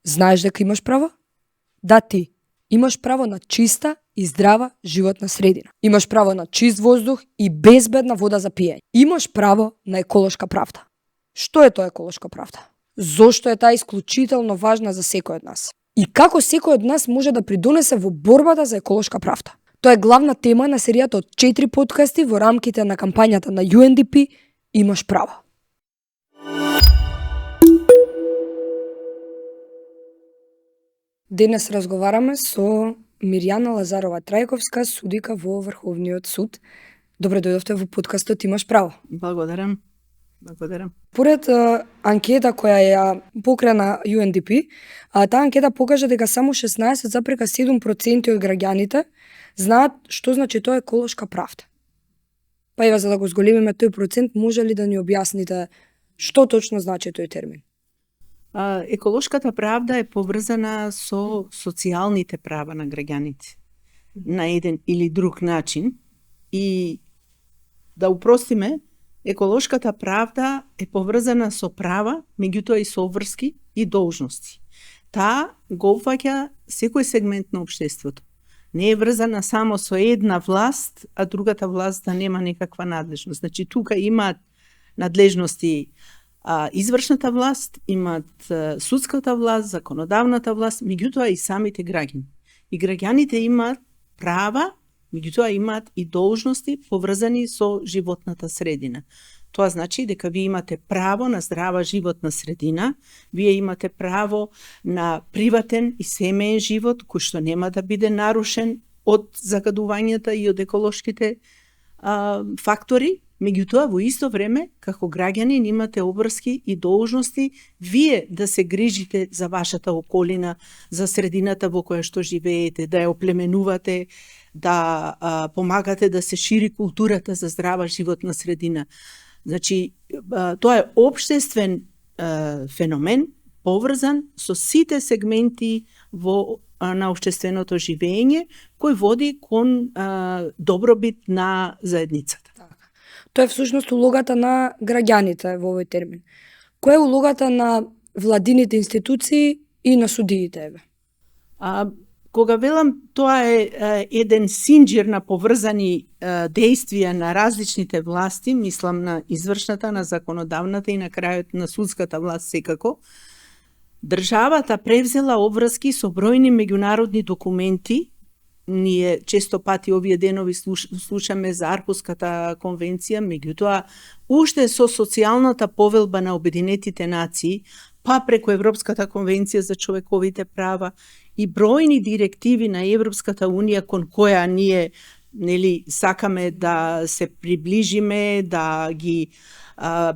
Знаеш дека имаш право? Да, ти имаш право на чиста и здрава животна средина. Имаш право на чист воздух и безбедна вода за пиење. Имаш право на еколошка правда. Што е тоа еколошка правда? Зошто е таа исклучително важна за секој од нас? И како секој од нас може да придонесе во борбата за еколошка правда? Тоа е главна тема на серијата од 4 подкасти во рамките на кампањата на UNDP Имаш право. Денес разговараме со Мирјана Лазарова Трајковска, судика во Врховниот суд. Добре дојдовте во подкастот Имаш право. Благодарам. Поред анкета која ја покрена UNDP, таа анкета покажа дека само 16,7% од граѓаните знаат што значи тоа еколошка правда. Па ева, за да го зголемиме тој процент, може ли да ни објасните што точно значи тој термин? Еколошката правда е поврзана со социјалните права на граѓаните на еден или друг начин. И да упростиме, еколошката правда е поврзана со права, меѓутоа и со обврски и должности. Таа го опфаќа секој сегмент на општеството. Не е врзана само со една власт, а другата власт да нема некаква надлежност. Значи, тука имаат надлежности извршната власт, имаат судската власт, законодавната власт, меѓутоа и самите граѓани. И граѓаните имаат права, меѓутоа имаат и должности поврзани со животната средина. Тоа значи дека вие имате право на здрава животна средина, вие имате право на приватен и семеен живот, кој што нема да биде нарушен од загадувањата и од еколошките фактори. Меѓутоа, во исто време, како граѓанин имате обврски и должности вие да се грижите за вашата околина, за средината во која што живеете, да ја оплеменувате, да помагате да се шири културата за здрава животна средина. Значи, тоа е општествен феномен, поврзан со сите сегменти на општественото живење, кој води кон добробит на заедницата. Тоа е всушност улогата на граѓаните во овој термин. Која е улогата на владините институции и на судиите? Кога велам тоа е еден синџир на поврзани действија на различните власти, мислам на извршната, на законодавната и на крајот на судската власт секако, државата превзела обврски со бројни меѓународни документи. Ние често пати овие денови слушаме за Архуската конвенција, меѓутоа уште со социјалната повелба на Обединетите нации, па преку Европската конвенција за човековите права и бројни директиви на Европската унија кон која ние сакаме да се приближиме, да ги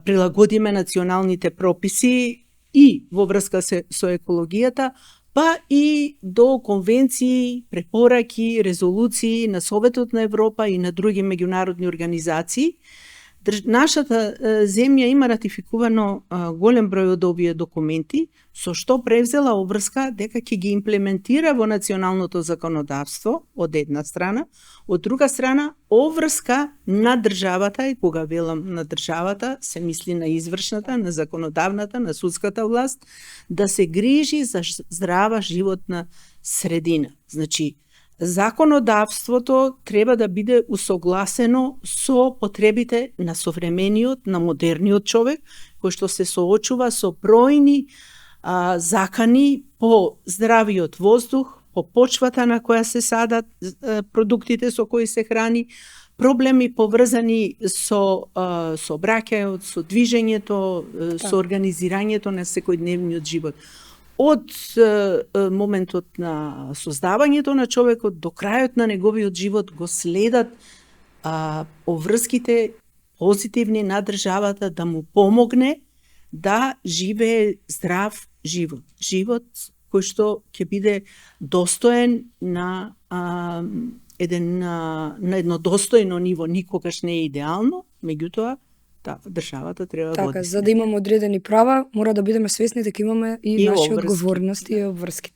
прилагодиме националните прописи и во врска со екологијата, па и до конвенции, препораки, резолуции на Советот на Европа и на други меѓународни организации. Нашата земја има ратификувано голем број од овие документи, со што превзела обврска дека ќе ги имплементира во националното законодавство од една страна, од друга страна обврска на државата, и кога велам на државата, се мисли на извршната, на законодавната, на судската власт, да се грижи за здрава животна средина. Значи, законодавството треба да биде усогласено со потребите на современиот, на модерниот човек, кој што се соочува со бројни закани по здравиот воздух, по почвата на која се садат продуктите со кои се храни, проблеми поврзани со браќајот, со движењето, со организирањето на секојдневниот живот. Од моментот на создавањето на човекот до крајот на неговиот живот го следат обврските позитивни на државата да му помогне да живее здрав живот. Живот кој што ќе биде достоен на едно достојно ниво. Никогаш не е идеално, меѓутоа државата треба да води. За да имаме одредени права, мора да бидеме свесни дека имаме и наши одговорности и обврски.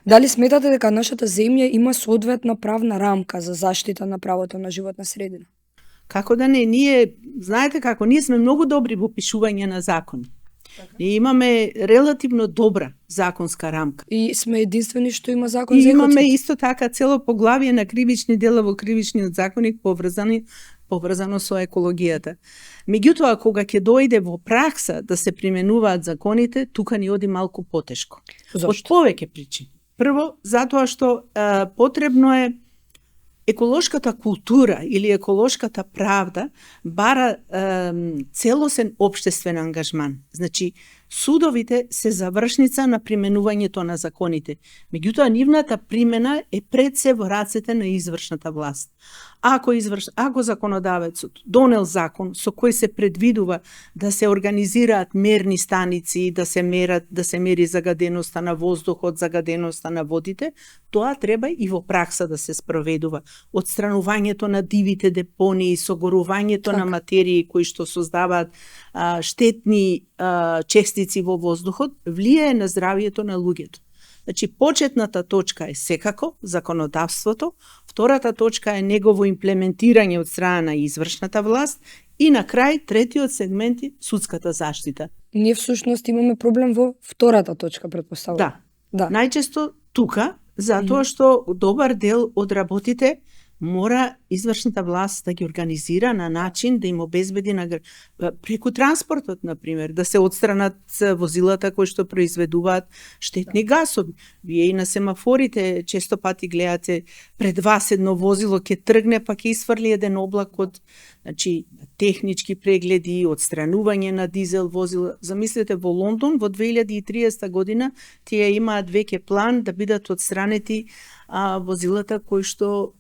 Дали сметате дека нашата земја има соодветна правна рамка за заштита на правото на животна средина? Како да не, ние, знаете како, ние сме многу добри во пишување на закони. Ние имаме релативно добра законска рамка. И сме единствени што има закон И за имаме екоцид. исто така цело поглавие на кривични дела во кривичниот законник поврзано со екологијата. Меѓутоа, кога ќе дојде во пракса да се применуваат законите, тука ни оди малку потешко. Од Зошто? повеќе причини. Прво, затоа што потребно е еколошката култура или еколошката правда бара целосен општествен ангажман. Значи, судовите се завршница на применувањето на законите. Меѓутоа, нивната примена е пред се во рацете на извршната власт. Ако законодавецот донел закон со кој се предвидува да се организираат мерни станици, да се мери загаденоста на воздухот, загаденоста на водите, тоа треба и во пракса да се спроведува. Отстранувањето на дивите депонии, согорувањето на материи кои што создаваат штетни честици во воздухот, влијае на здравието на луѓето. Значи, почетната точка е секако законодавството, втората точка е негово имплементирање од страна на извршната власт и на крај третиот сегмент е судската заштита. Ние всушност имаме проблем во втората точка, претпоставувам. Да. Најчесто тука, затоа што добар дел од работите мора извршната власт да ги организира на начин да им обезбеди преку транспортот, например, да се отстранат возилата кои што произведуваат штетни гасови. Вие и на семафорите често пати гледате пред вас едно возило ќе тргне, па ќе исфрли еден облак од, значи, технички прегледи, отстранување на дизел возила. Замислете, во Лондон во 2030 година тие имаат веќе план да бидат отстранети возилата кои што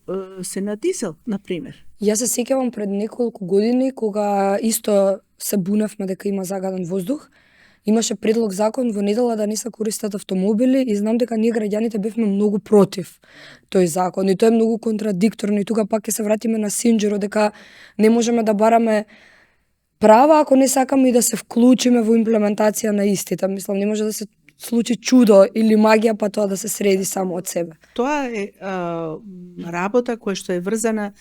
се на дизел, например. Јас се сеќавам пред неколку години кога исто се буневме дека има загаден воздух, имаше предлог закон во недела да не се користат автомобили и знам дека ние граѓаните бевме многу против тој закон и тоа е многу контрадикторно и тука пак ќе се вратиме на Синџеро дека не можеме да бараме права ако не сакаме и да се вклучиме во имплементација на истите. Мислам, не може да се случи чудо или магија па тоа да се среди само од себе. Тоа е работа која што е врзана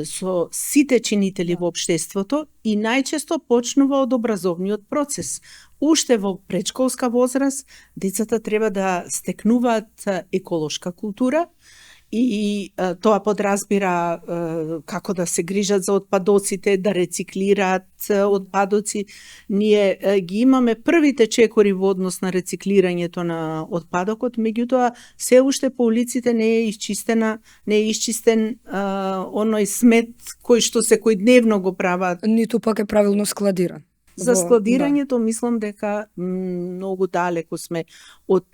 со сите чинители во општеството и најчесто почнува од образовниот процес. Уште во предшколска возраст децата треба да стекнуваат еколошка култура и тоа подразбира како да се грижат за отпадоците, да рециклираат отпадоци. Ние ги имаме првите чекори во однос на рециклирањето на отпадокот, меѓутоа се уште по улиците не е исчистен оној смет кој што секојдневно го прават. Ниту пак е правилно складиран. За складирањето мислам дека многу далеко сме од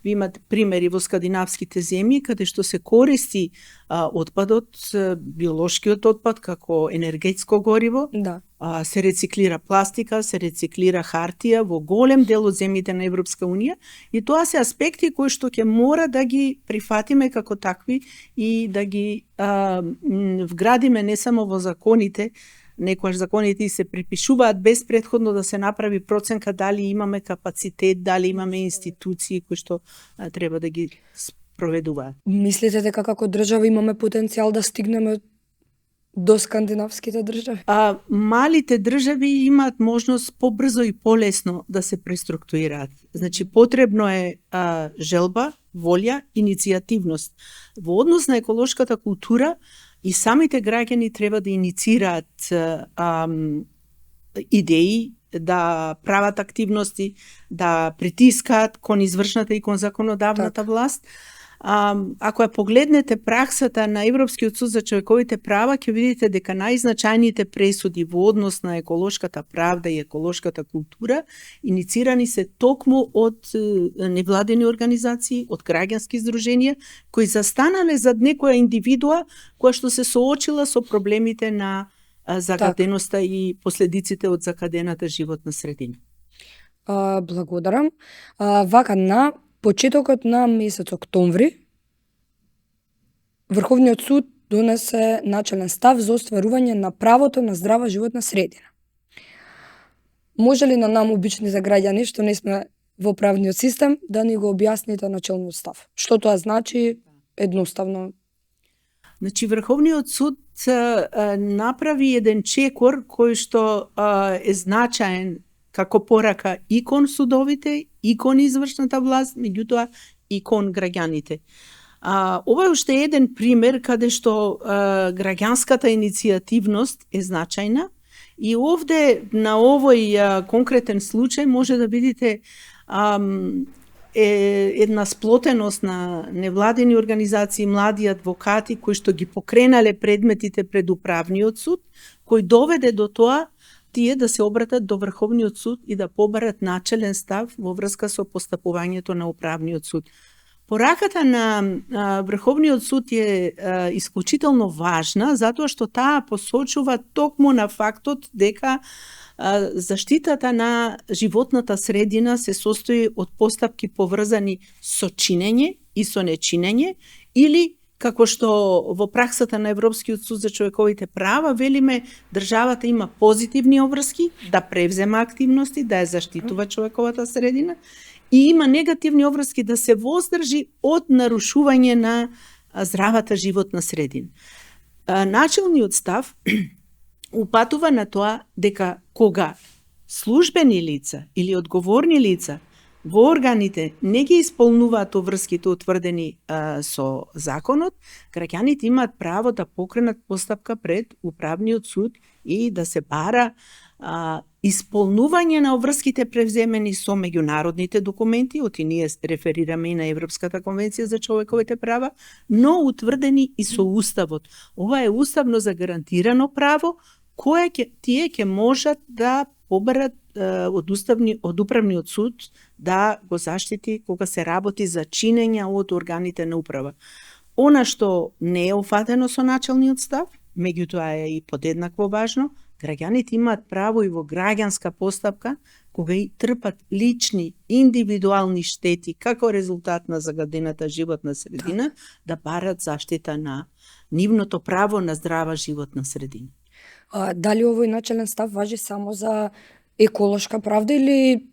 Ви имате примери во скандинавските земји каде што се користи отпадот, биолошкиот отпад како енергетско гориво, се рециклира пластика, се рециклира хартија во голем дел од земјите на Европска Унија и тоа се аспекти кои што ќе мора да ги прифатиме како такви и да ги вградиме не само во законите. Некојаш законите се припишуваат без претходно да се направи проценка дали имаме капацитет, дали имаме институции кои што треба да ги спроведуваат. Мислите дека како држава имаме потенцијал да стигнеме до скандинавските држави? Малите држави имаат можност побрзо и полесно да се преструктурираат. Значи, потребно е желба, волја, иницијативност. Во однос на еколошката култура, и самите граѓани треба да иницираат идеи, да прават активности, да притискаат кон извршната и кон законодавната власт. Ако ја погледнете праксата на Европскиот суд за човековите права, ќе видите дека најзначајните пресуди во однос на еколошката правда и еколошката култура иницирани се токму од невладени организации, од граѓански здруженија, кои застанале зад некоја индивидуа која што се соочила со проблемите на загаденоста и последиците од закадената животна средина. Благодарам. Вака, на почетокот на месец октомври, Врховниот суд донесе начелен став за остварување на правото на здрава животна средина. Може ли на нам, обичните граѓани, што не сме во правниот систем, да ни го објасните начелниот став? Што тоа значи едноставно? Значи, Врховниот суд направи еден чекор кој што е значаен како порака и кон судовите, и кон извршната власт, меѓутоа и кон граѓаните. Ова е уште еден пример каде што граѓанската иницијативност е значајна и овде на овој конкретен случај може да видите една сплотеност на невладени организации, млади адвокати кои што ги покренале предметите пред управниот суд, кој доведе до тоа тие да се обратат до Врховниот суд и да побарат начелен став во врска со постапувањето на управниот суд. Пораката на Врховниот суд е исклучително важна, затоа што таа посочува токму на фактот дека заштитата на животната средина се состои од постапки поврзани со чинење и со нечинење, или како што во праксата на Европскиот суд за човековите права велиме, државата има позитивни обврски да превзема активности, да ја заштитува човековата средина, и има негативни обврски да се воздржи од нарушување на здравата животна средина. Начелниот став упатува на тоа дека кога службени лица или одговорни лица во органите не ги исполнуваат обврските утврдени со законот, граѓаните имаат право да покренат постапка пред управниот суд и да се бара исполнување на обврските превземени со меѓународните документи, оти ние реферираме и на Европската конвенција за човековите права, но утврдени и со Уставот. Ова е уставно загарантирано право кое тие ќе можат да побарат од управниот суд да го заштити кога се работи за чинења од органите на управа. Она што не е офатено со начелниот став, меѓутоа е и подеднакво важно, граѓаните имаат право и во граѓанска постапка, кога и трпат лични, индивидуални штети како резултат на загадената животна средина, да барат заштита на нивното право на здрава животна средина. Дали овој начелен став важи само за еколошка правда или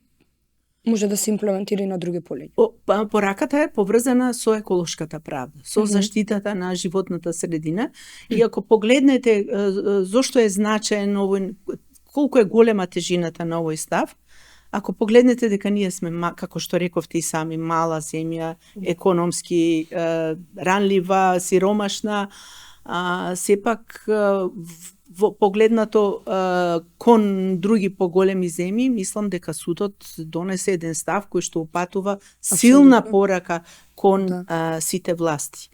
може да се имплементира и на други полиња? Пораката е поврзана со еколошката правда, со заштитата на животната средина. И ако погледнете зошто е значаен овој, колку е голема тежината на овој став, ако погледнете дека ние сме, како што рековте и сами, мала земја, економски ранлива, сиромашна, сепак погледнато кон други поголеми земји, мислам дека судот донесе еден став кој што упатува силна порака кон сите власти.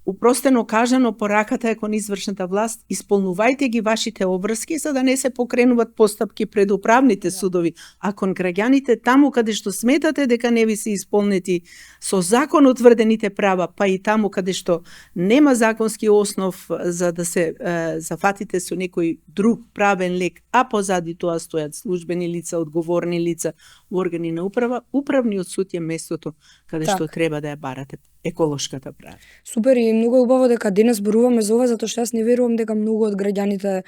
Упростено кажано, пораката е кон извршната власт, исполнувајте ги вашите обврски за да не се покренуваат постапки пред управните судови, а кон граѓаните таму каде што сметате дека не ви се исполнети со закон утврдените права, па и таму каде што нема законски основ за да се зафатите со некој друг правен лек, а позади тоа стојат службени лица, одговорни лица, органи на управа, управниот суд е местото каде што треба да ја барате еколошката права. Супер, и многу е убаво дека денес зборуваме за ова, затоа што јас не верувам дека многу од граѓаните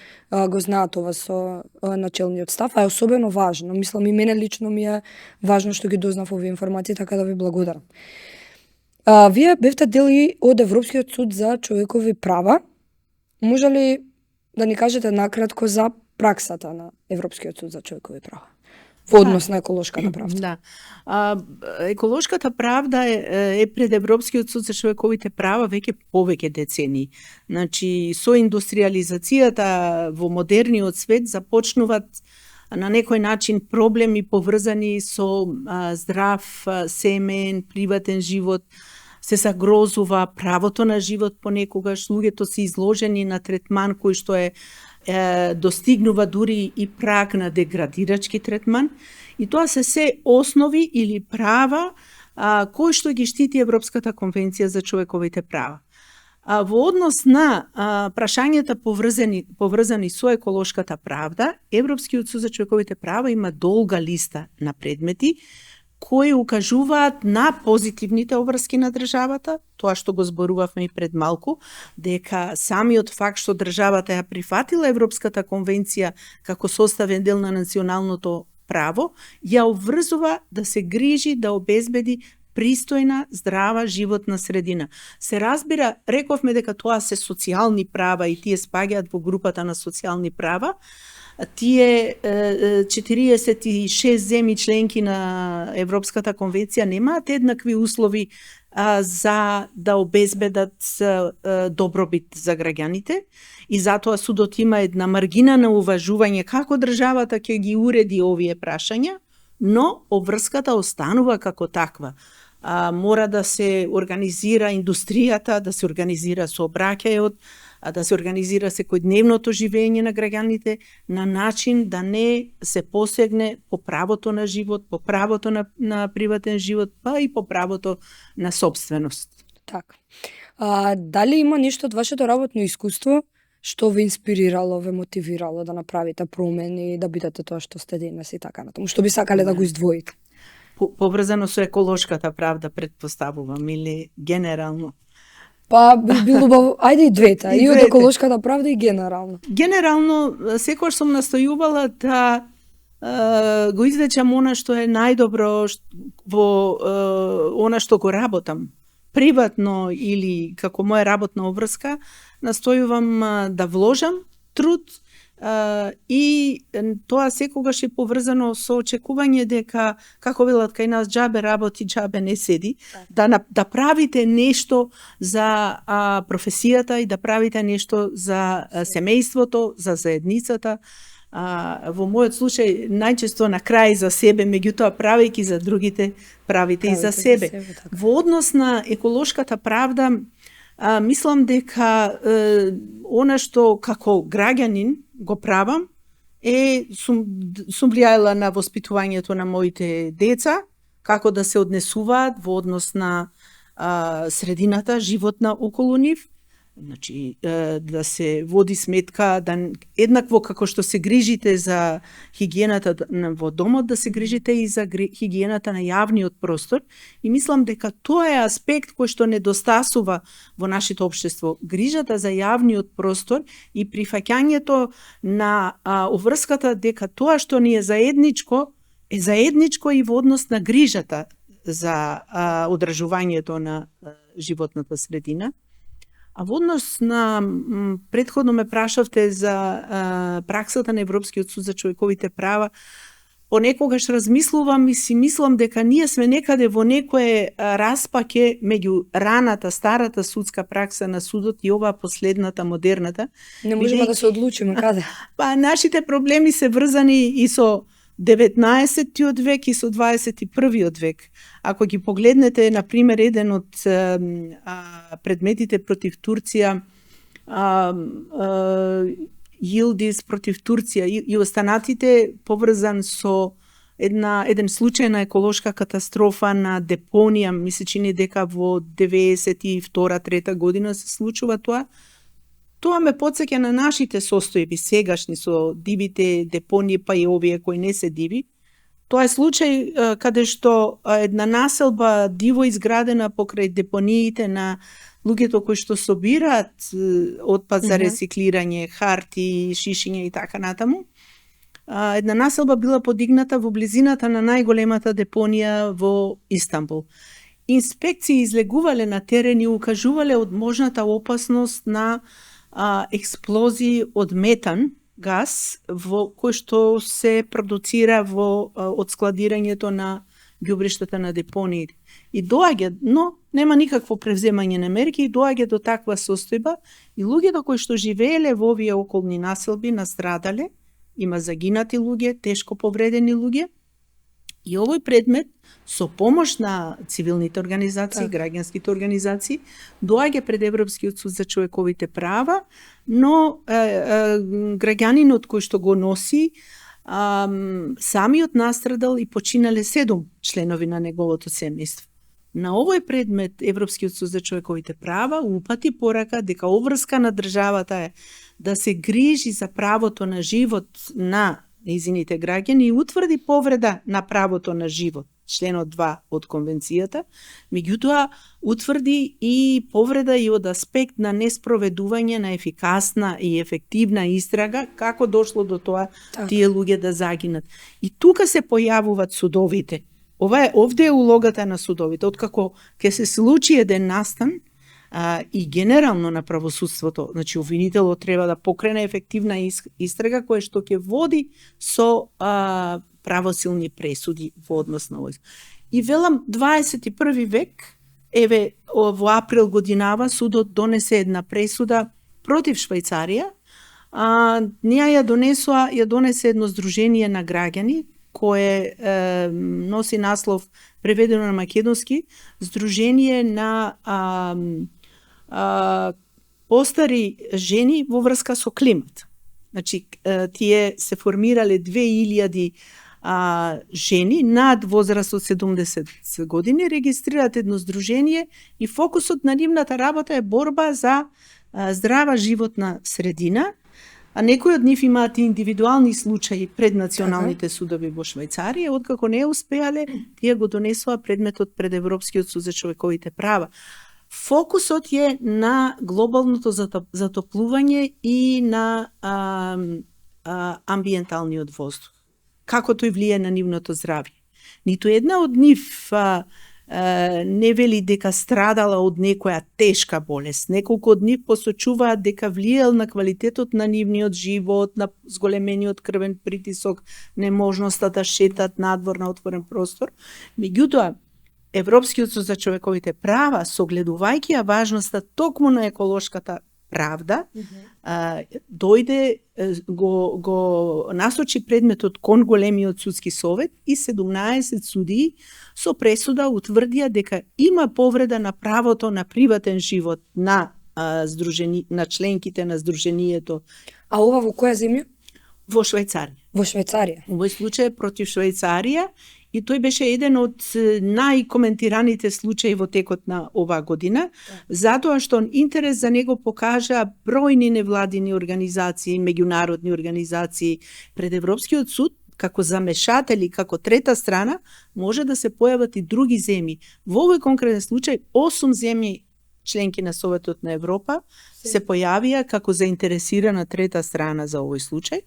го знаат ова со начелниот став, а е особено важно. Мислам, и мене лично ми е важно што ги дознав овие информации, така да ви благодарам. Вие бевте дел и од Европскиот суд за човекови права. Може ли да ни кажете накратко за праксата на Европскиот суд за човекови права во однос на еколошката правда? Да. Еколошката правда е пред Европскиот суд за човековите права веќе повеќе децении. Значи, со индустриализацијата во модерниот свет започнуваат на некој начин проблеми поврзани со здрав семеен, приватен живот, се загрозува правото на живот понекогаш, луѓето се изложени на третман кој што достигнува дури и праг на деградирачки третман, и тоа се основи или права кои што ги штити Европската конвенција за човековите права. Во однос на прашањата поврзани со еколошката правда, Европскиот суд за човековите права има долга листа на предмети кои укажуваат на позитивните обврски на државата, тоа што го зборувавме и пред малку, дека самиот факт што државата ја прифатила Европската конвенција како составен дел на националното право, ја обврзува да се грижи да обезбеди пристојна, здрава животна средина. Се разбира, рековме дека тоа се социјални права и тие спаѓаат во групата на социјални права, тие 46 земји членки на Европската конвенција немаат еднакви услови за да обезбедат добробит за граѓаните и затоа судот има една маргина на уважување како државата ќе ги уреди овие прашања, но обврската останува како таква. Мора да се организира индустријата, да се организира сообраќајот, да се организира секојдневното живење на граѓаните на начин да не се посегне по правото на живот, по правото на приватен живот, па и по правото на собственост. Така. Дали има нешто од вашето работно искуство што ве инспирирало, ве мотивирало да направите промени, да бидете тоа што сте денес и така натаму? Што би сакале да го издвоите? Поврзано со еколошката правда, предпоставувам, или генерално? Па би било убаво, ајде и двете, и од еколошката правда и генерално. Генерално, секогаш сум настојувала да го извлечам она што е најдобро во она што го работам. Приватно или како моја работна обврска, настојувам да вложам труд и тоа секогаш е поврзано со очекување дека, како велат кај нас, џабе работи, џабе не седи, да правите нешто за професијата и да правите нешто за семејството, за заедницата. Во мојот случај најчесто на крај за себе, меѓутоа правејќи за другите, правите и за себе. Во однос на еколошката правда, мислам дека она што како граѓанин го правам сум влијаела на воспитувањето на моите деца, како да се однесуваат во однос на средината, животна околу нив. Значи, да се води сметка, да еднакво како што се грижите за хигиената во домот, да се грижите и за хигиената на јавниот простор. И мислам дека тоа е аспект кој што недостасува во нашето општество. Грижата за јавниот простор и прифаќањето на обврската дека тоа што ни е заедничко и во однос на грижата за одржувањето на животната средина. А во однос на претходно ме прашавте за праксата на Европскиот суд за човековите права, понекогаш размислувам и си мислам дека ние сме некаде во некое распаке меѓу раната, старата судска пракса на судот и оваа последната, модерната. Не можеме да се одлучиме каде. Па нашите проблеми се врзани и со 19-тиот век и со 21-виот век. Ако ги погледнете, например, еден од предметите против Турција, Йилдис против Турција и останатите поврзан со еден случај на еколошка катастрофа на депонија, ми се чини дека во 92-3 година се случува тоа. Тоа ме потсеќа на нашите состојби сегашни со дивите депонии, па и овие кои не се диви. Тоа е случај каде што една населба диво изградена покрај депониите на луѓето кои што собираат отпад за рециклирање, харти, шишиња и така натаму. Една населба била подигната во близината на најголемата депонија во Истанбул. Инспекции излегувале на терен и укажувале од можната опасност на експлозии од метан газ кој што се продуцира од складирањето на ѓубриштата на депониите. И доаѓа, но нема никакво превземање на мерки и доаѓа до таква состојба и луѓето кои што живееле во овие околни населби настрадале, има загинати луѓе, тешко повредени луѓе. И овој предмет, со помош на цивилните организации, граѓанските организации, доаѓа пред Европскиот суд за човековите права, но граѓанинот кој што го носи, самиот настрадал и починале 7 членови на неговото семејство. На овој предмет Европскиот суд за човековите права упати порака дека обврска на државата е да се грижи за правото на живот на нејзините граѓани и утврди повреда на правото на живот, членот 2 од конвенцијата, меѓутоа утврди и повреда и од аспект на неспроведување на ефикасна и ефективна истрага, како дошло до тоа тие луѓе да загинат. И тука се појавуваат судовите. Овде е улогата на судовите. Откако ќе се случи еден настан, и генерално на правосудството. Значи, обвинителот треба да покрене ефективна истрага која што ќе води со правосилни пресуди во однос на овој. И велам, 21 век, еве, во април годинава, судот донесе една пресуда против Швајцарија. Ја донесе едно здружение на граѓани, кое носи наслов, преведено на македонски, Здружение на постари жени во врска со климат. Значи, тие се формирале 2000 жени над возраст од 70 години, регистрираат едно здружение и фокусот на нивната работа е борба за здрава животна средина, а некои од нив имаат индивидуални случаи пред националните судови во Швајцарија, откако не успеале, тие го донесоа предметот пред Европскиот суд за човековите права. Фокусот е на глобалното затоплување и на амбиенталниот воздух. Како тој влие на нивното здравје. Ниту една од нив не вели дека страдала од некоја тешка болест. Неколку од нив посочуваат дека влиел на квалитетот на нивниот живот, на зголемениот крвен притисок, неможноста да шетат надвор на отворен простор. Меѓутоа, Европскиот суд за човековите права, согледувајќи ја важноста токму на еколошката правда, дојде, го насочи предметот кон големиот судски совет и 17 судии со пресуда утврдија дека има повреда на правото на приватен живот на на членките на здруженијето. А ова во која земја? Во Швајцарија. Во Швајцарија. Овој случај е против Швајцарија и тој беше еден од најкоментираните случаи во текот на оваа година, затоа што интерес за него покажа бројни невладини организации, меѓународни организации пред Европскиот суд, како замешатели, како трета страна, може да се појават и други земји. Во овој конкретен случај, 8 земји членки на Советот на Европа се појавија како заинтересирана трета страна за овој случај.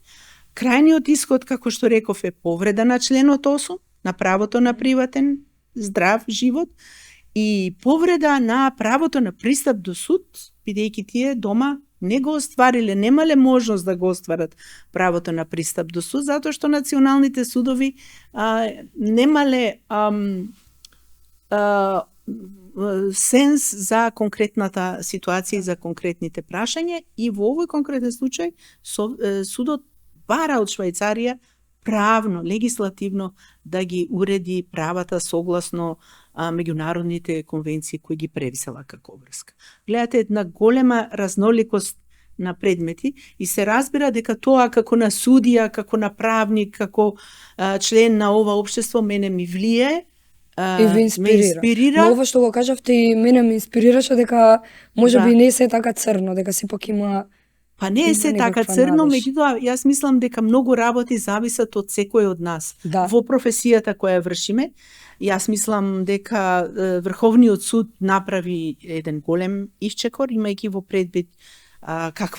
Крајниот исход, како што реков, е повреда на членот 8, на правото на приватен, здрав живот и повреда на правото на пристап до суд, бидејќи тие дома не го оствариле, немале можност да го остварат правото на пристап до суд, затоа што националните судови немале сенс за конкретната ситуација и за конкретните прашања и во овој конкретен случај судот бара од Швајцарија правно, легислативно да ги уреди правата согласно меѓународните конвенции кои ги превисела како обврска. Гледате една голема разноликост на предмети и се разбира дека тоа како на судија, како на правник, како член на ова општество мене ми влие, и ви инспирира. Но ова што го кажавте и мене ме инспирираше дека можеби не се така црно, дека сепак има. Па не е се така црно, меѓутоа јас мислам дека многу работи зависат од секој од нас. Во професијата која вршиме, јас мислам дека Врховниот суд направи еден голем исчекор, имајќи во предвид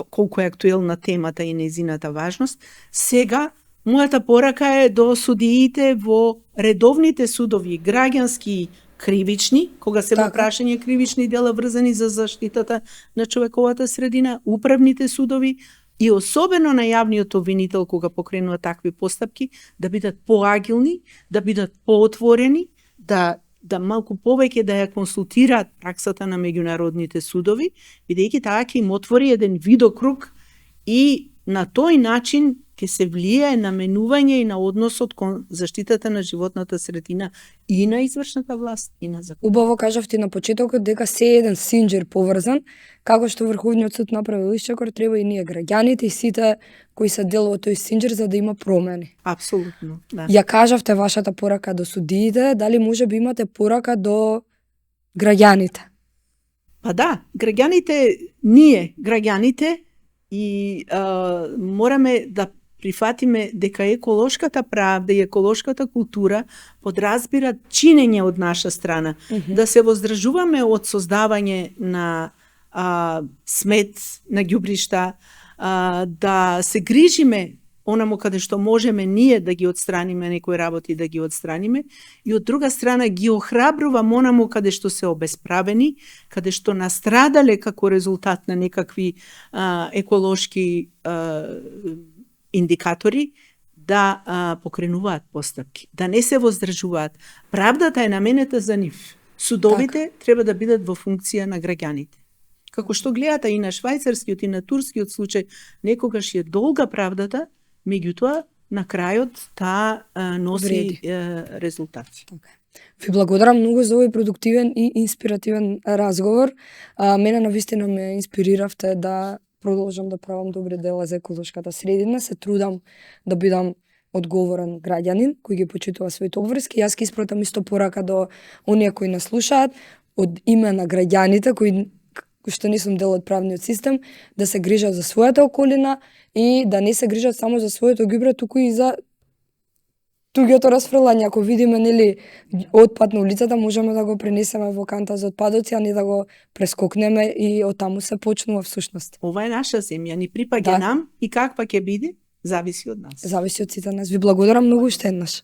колку е актуелна темата и нејзината важност. Сега, мојата порака е до судиите во редовните судови, граѓански, кривични, кога се во прашање кривични дела врзани за заштитата на човековата средина, управните судови и особено на јавниот обвинител кога покренува такви постапки, да бидат поагилни, да бидат поотворени, да малку повеќе да ја консултираат праксата на меѓународните судови, бидејќи таа ќе им отвори еден видокруг и на тој начин ќе се влијае на менување и на односот кон заштитата на животната средина и на извршната власт и на закон. Убаво кажавте на почетокот дека се еден синџир поврзан, како што Врховниот суд направил исчекор, треба и ние граѓаните и сите кои се дел од тој синџир за да има промени. Апсолутно, да. Ја кажавте вашата порака до судиите, дали може би имате порака до граѓаните? Па да, ние граѓаните и мораме да прифатиме дека еколошката правда и еколошката култура подразбира чинење од наша страна. Да се воздржуваме од создавање на смет, на ѓубришта, да се грижиме онамо каде што можеме ние да ги отстраниме некои работи, да ги отстраниме, и од друга страна ги охрабрувам онамо каде што се обесправени, каде што настрадале како резултат на некакви еколошки индикатори, да покренуваат постапки, да не се воздржуваат. Правдата е наменета за нив. Судовите треба да бидат во функција на граѓаните. Како што гледате и на швајцарскиот и на турскиот случај, некогаш е долга правдата, меѓутоа на крајот таа носи резултати. Ви благодарам многу за овој продуктивен и инспиративен разговор. Мене навистина ме инспириравте да продолжам да правам добри дела за еколошката средина. Се трудам да бидам одговорен граѓанин кој ги почитува своите обврски. Јас ќе испратам исто порака до оние кои не слушаат од име на граѓаните кои што не сум дел од правниот систем, да се грижат за својата околина и да не се грижат само за своето ѓубре, туку и за туѓото расфрлање. Ако видиме нели отпад на улицата, можеме да го пренесеме во канта за отпадоци, а не да го прескокнеме и оттаму се почнува всушност. Ова е наша земја, ни припаѓа нам и каква ќе биде, зависи од нас. Зависи од сите нас. Ви благодарам многу уште еднаш.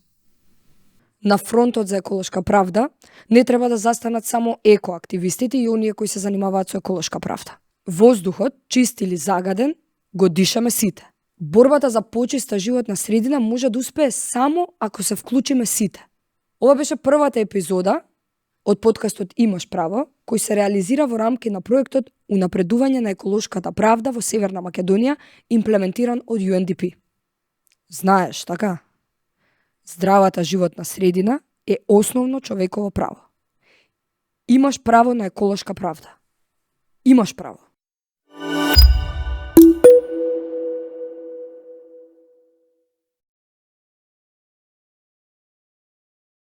На фронтот за еколошка правда не треба да застанат само екоактивистите и оние кои се занимаваат со еколошка правда. Воздухот, чист или загаден, го дишаме сите. Борбата за почиста животна средина може да успее само ако се вклучиме сите. Ова беше првата епизода од подкастот Имаш право, кој се реализира во рамки на проектот Унапредување на еколошката правда во Северна Македонија, имплементиран од UNDP. Знаеш, така? Здравата животна средина е основно човеково право. Имаш право на еколошка правда. Имаш право.